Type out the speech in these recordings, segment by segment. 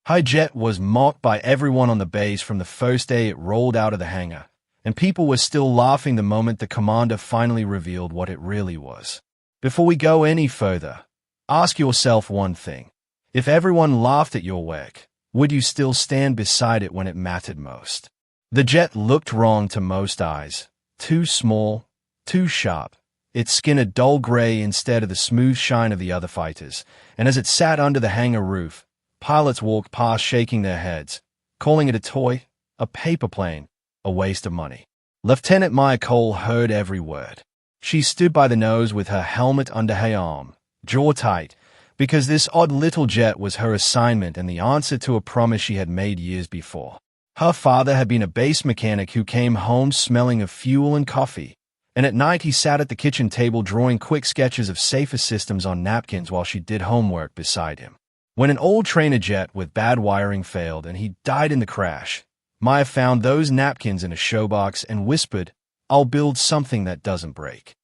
Her jet was mocked by everyone on the base from the first day it rolled out of the hangar, and people were still laughing the moment the commander finally revealed what it really was. Before we go any further, ask yourself one thing. If everyone laughed at your work, would you still stand beside it when it mattered most? The jet looked wrong to most eyes. Too small, too sharp. Its skin a dull gray instead of the smooth shine of the other fighters, and as it sat under the hangar roof, pilots walked past shaking their heads, calling it a toy, a paper plane, a waste of money. Lieutenant Maya Cole heard every word. She stood by the nose with her helmet under her arm, jaw tight, because this odd little jet was her assignment and the answer to a promise she had made years before. Her father had been a base mechanic who came home smelling of fuel and coffee, and at night he sat at the kitchen table drawing quick sketches of safer systems on napkins while she did homework beside him. When an old trainer jet with bad wiring failed and he died in the crash, Maya found those napkins in a showbox and whispered, "I'll build something that doesn't break."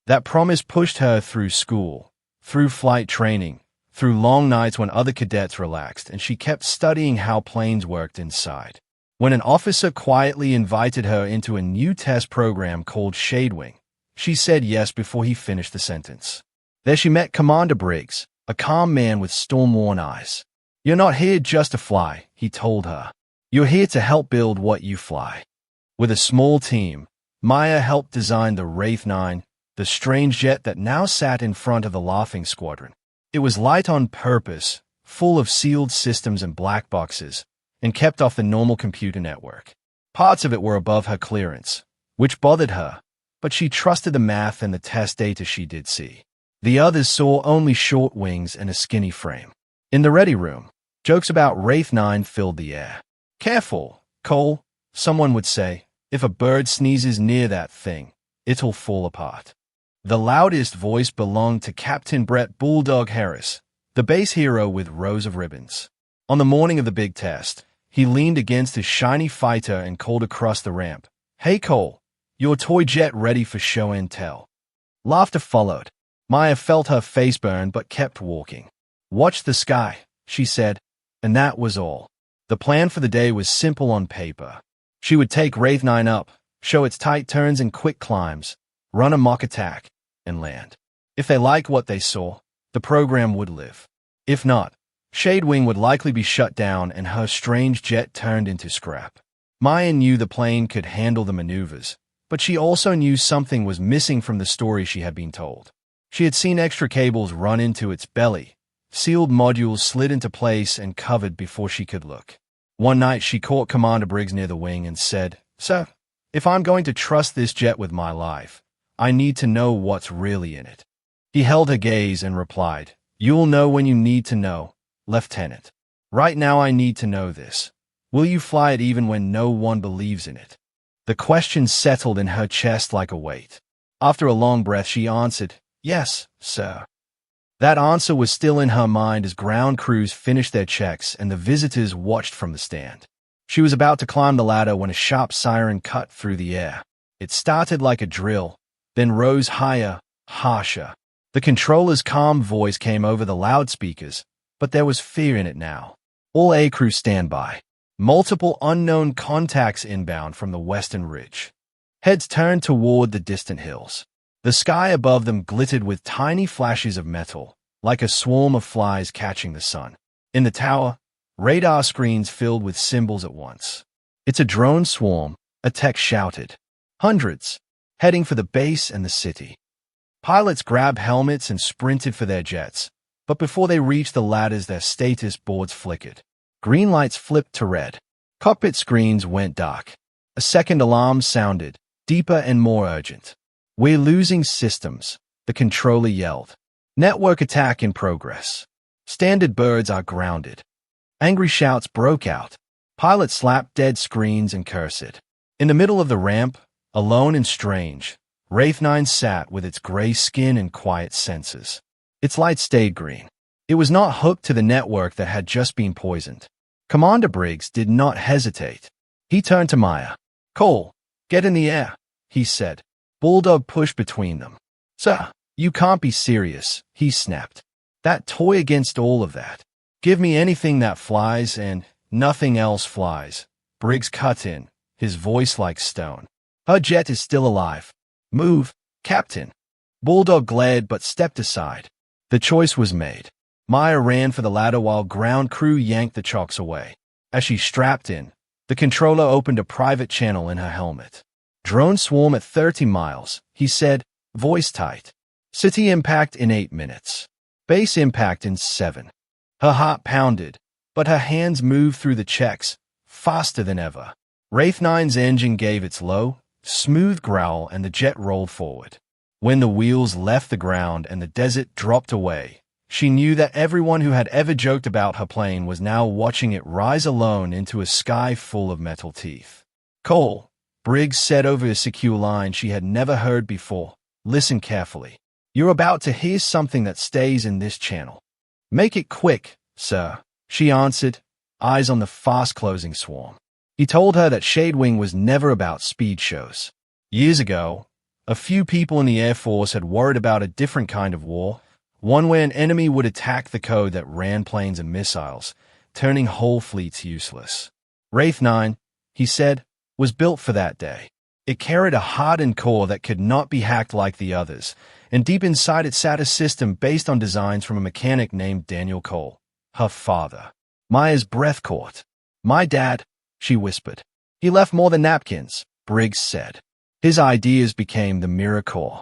That promise pushed her through school, through flight training, through long nights when other cadets relaxed, and she kept studying how planes worked inside. When an officer quietly invited her into a new test program called Shadewing, she said yes before he finished the sentence. There she met Commander Briggs, a calm man with storm-worn eyes. "You're not here just to fly," he told her. "You're here to help build what you fly." With a small team, Maya helped design the Wraith 9, the strange jet that now sat in front of the Laughing Squadron. It was light on purpose, full of sealed systems and black boxes, and kept off the normal computer network. Parts of it were above her clearance, which bothered her, but she trusted the math and the test data she did see. The others saw only short wings and a skinny frame. In the ready room, jokes about Wraith 9 filled the air. "Careful, Cole," someone would say. "If a bird sneezes near that thing, it'll fall apart." The loudest voice belonged to Captain Brett Bulldog Harris, the base hero with rows of ribbons. On the morning of the big test, he leaned against his shiny fighter and called across the ramp, "Hey Cole, your toy jet ready for show and tell." Laughter followed. Maya felt her face burn but kept walking. "Watch the sky," she said, and that was all. The plan for the day was simple on paper. She would take Wraith 9 up, show its tight turns and quick climbs, run a mock attack, and land. If they liked what they saw, the program would live. If not, Shadewing would likely be shut down and her strange jet turned into scrap. Maya knew the plane could handle the maneuvers, but she also knew something was missing from the story she had been told. She had seen extra cables run into its belly, sealed modules slid into place and covered before she could look. One night she caught Commander Briggs near the wing and said, "Sir, if I'm going to trust this jet with my life, I need to know what's really in it." He held her gaze and replied, "You'll know when you need to know, Lieutenant. Right now I need to know this. Will you fly it even when no one believes in it?" The question settled in her chest like a weight. After a long breath she answered, "Yes, sir." That answer was still in her mind as ground crews finished their checks and the visitors watched from the stand. She was about to climb the ladder when a sharp siren cut through the air. It started like a drill, then rose higher, harsher. The controller's calm voice came over the loudspeakers, but there was fear in it now. "All A crew stand by. Multiple unknown contacts inbound from the western ridge." Heads turned toward the distant hills. The sky above them glittered with tiny flashes of metal, like a swarm of flies catching the sun. In the tower, radar screens filled with symbols at once. "It's a drone swarm," a tech shouted. "Hundreds, heading for the base and the city." Pilots grabbed helmets and sprinted for their jets, but before they reached the ladders their status boards flickered. Green lights flipped to red. Cockpit screens went dark. A second alarm sounded, deeper and more urgent. "We're losing systems," the controller yelled. "Network attack in progress. Standard birds are grounded." Angry shouts broke out. Pilots slapped dead screens and cursed. In the middle of the ramp, alone and strange, Wraith 9 sat with its gray skin and quiet senses. Its light stayed green. It was not hooked to the network that had just been poisoned. Commander Briggs did not hesitate. He turned to Maya. "Cole, get in the air," he said. Bulldog pushed between them. "Sir, you can't be serious," he snapped. "That toy against all of that." Give me anything that flies and nothing else flies. Briggs cut in, his voice like stone. Her jet is still alive. Move, Captain. Bulldog glared but stepped aside. The choice was made. Maya ran for the ladder while ground crew yanked the chocks away. As she strapped in, the controller opened a private channel in her helmet. Drone swarm at 30 miles, he said, voice tight. City impact in 8 minutes. Base impact in 7. Her heart pounded, but her hands moved through the checks, faster than ever. Wraith 9's engine gave its low, smooth growl and the jet rolled forward. When the wheels left the ground and the desert dropped away, she knew that everyone who had ever joked about her plane was now watching it rise alone into a sky full of metal teeth. Cole, Briggs said over a secure line she had never heard before. Listen carefully. You're about to hear something that stays in this channel. Make it quick, sir, she answered, eyes on the fast-closing swarm. He told her that Shadewing was never about speed shows. Years ago, a few people in the Air Force had worried about a different kind of war, one where an enemy would attack the code that ran planes and missiles, turning whole fleets useless. Wraith 9, he said, was built for that day. It carried a hardened core that could not be hacked like the others, and deep inside it sat a system based on designs from a mechanic named Daniel Cole, her father. Maya's breath caught. My dad, she whispered. He left more than napkins, Briggs said. His ideas became the mirror core.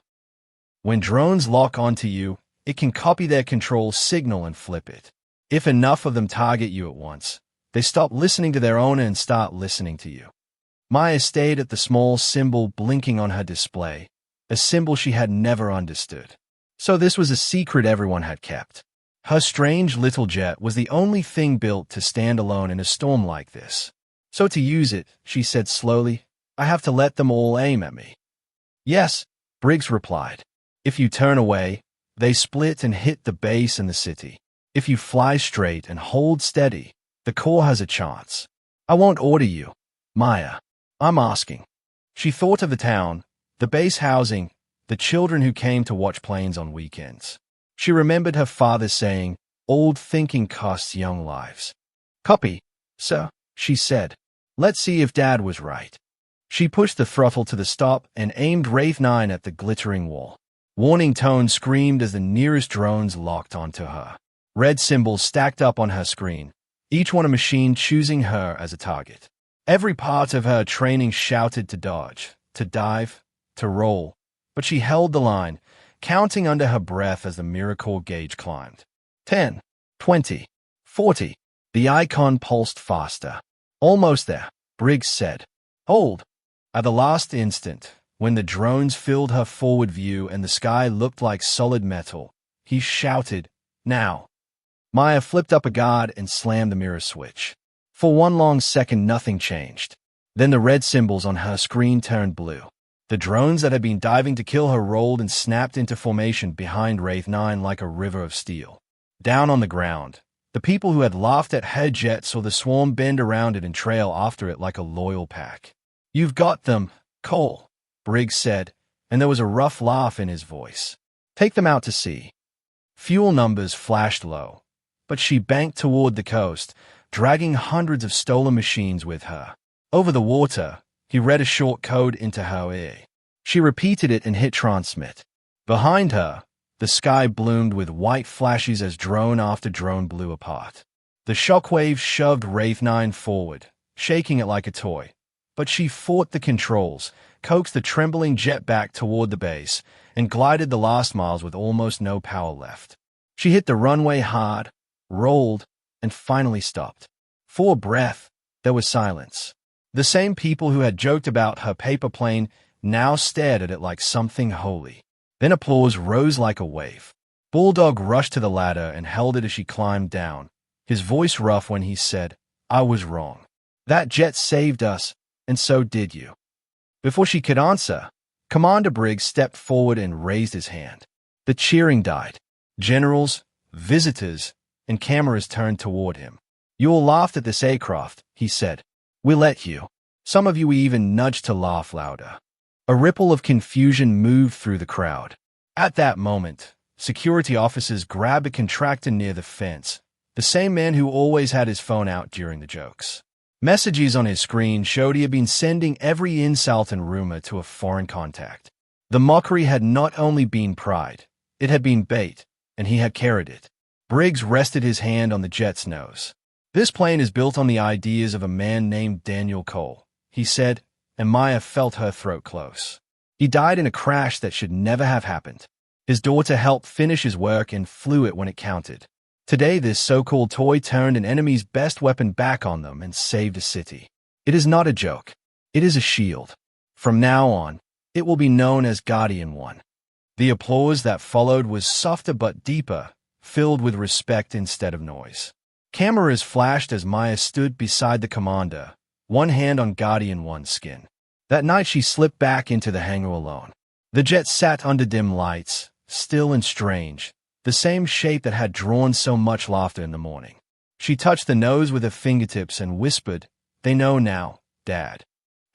When drones lock onto you, it can copy their control signal and flip it. If enough of them target you at once, they stop listening to their owner and start listening to you. Maya stayed at the small symbol blinking on her display, a symbol she had never understood. So this was a secret everyone had kept. Her strange little jet was the only thing built to stand alone in a storm like this. So to use it, she said slowly, I have to let them all aim at me. Yes, Briggs replied. If you turn away, they split and hit the base and the city. If you fly straight and hold steady, the core has a chance. I won't order you, Maya. I'm asking. She thought of the town, the base housing, the children who came to watch planes on weekends. She remembered her father saying, old thinking costs young lives. Copy, sir, she said. Let's see if Dad was right. She pushed the throttle to the stop and aimed Wraith 9 at the glittering wall. Warning tones screamed as the nearest drones locked onto her. Red symbols stacked up on her screen, each one a machine choosing her as a target. Every part of her training shouted to dodge, to dive, to roll, but she held the line, counting under her breath as the miracle gauge climbed. 10, 20, 40. The icon pulsed faster. Almost there, Briggs said. Hold. At the last instant, when the drones filled her forward view and the sky looked like solid metal, he shouted, now. Maya flipped up a guard and slammed the mirror switch. For one long second, nothing changed. Then the red symbols on her screen turned blue. The drones that had been diving to kill her rolled and snapped into formation behind Wraith 9 like a river of steel. Down on the ground, the people who had laughed at her jet saw the swarm bend around it and trail after it like a loyal pack. You've got them, Cole, Briggs said, and there was a rough laugh in his voice. Take them out to sea. Fuel numbers flashed low, but she banked toward the coast, dragging hundreds of stolen machines with her. Over the water, he read a short code into her ear. She repeated it and hit transmit. Behind her, the sky bloomed with white flashes as drone after drone blew apart. The shockwaves shoved Wraith 9 forward, shaking it like a toy. But she fought the controls, coaxed the trembling jet back toward the base, and glided the last miles with almost no power left. She hit the runway hard, rolled, and finally stopped. For a breath, there was silence. The same people who had joked about her paper plane now stared at it like something holy. Then applause rose like a wave. Bulldog rushed to the ladder and held it as she climbed down, his voice rough when he said, I was wrong. That jet saved us, and so did you. Before she could answer, Commander Briggs stepped forward and raised his hand. The cheering died. Generals, visitors, and cameras turned toward him. You all laughed at this aircraft, he said. We let you. Some of you even nudged to laugh louder. A ripple of confusion moved through the crowd. At that moment, security officers grabbed a contractor near the fence, the same man who always had his phone out during the jokes. Messages on his screen showed he had been sending every insult and rumor to a foreign contact. The mockery had not only been pride, it had been bait, and he had carried it. Briggs rested his hand on the jet's nose. "This plane is built on the ideas of a man named Daniel Cole," he said, and Maya felt her throat close. "He died in a crash that should never have happened. His daughter helped finish his work and flew it when it counted. Today this so-called toy turned an enemy's best weapon back on them and saved a city. It is not a joke. It is a shield. From now on, it will be known as Guardian 1. The applause that followed was softer but deeper, filled with respect instead of noise. Cameras flashed as Maya stood beside the commander, one hand on Guardian 1's skin. That night she slipped back into the hangar alone. The jet sat under dim lights, still and strange, the same shape that had drawn so much laughter in the morning. She touched the nose with her fingertips and whispered, "They know now, Dad."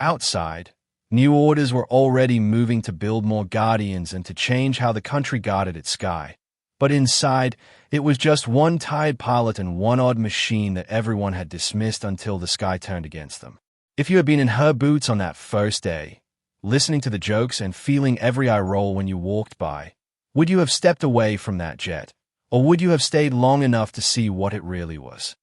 Outside, new orders were already moving to build more Guardians and to change how the country guarded its sky. But inside, it was just one tired pilot and one odd machine that everyone had dismissed until the sky turned against them. If you had been in her boots on that first day, listening to the jokes and feeling every eye roll when you walked by, would you have stepped away from that jet, or would you have stayed long enough to see what it really was?